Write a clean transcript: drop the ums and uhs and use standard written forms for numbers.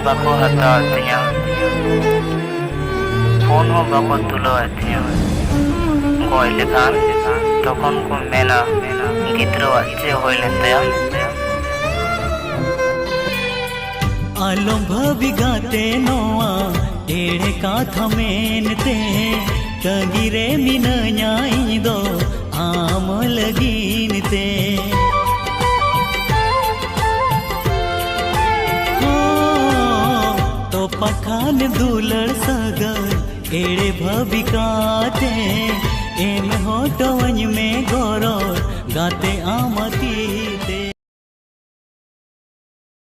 बाको हताव तिया फोन हो बाको तुलो तिया गय लेखान तखन को मेना गिद्रो चे होइलेन तया आलम भाभी गाते नोआ एड़े काथा मेनते तगिरे मिनन्याई दो आम लगीनते तो पखान दुलड़ सगर एड़े भाभी गाते एम होटो वंज में गोरो गाते आमती ते।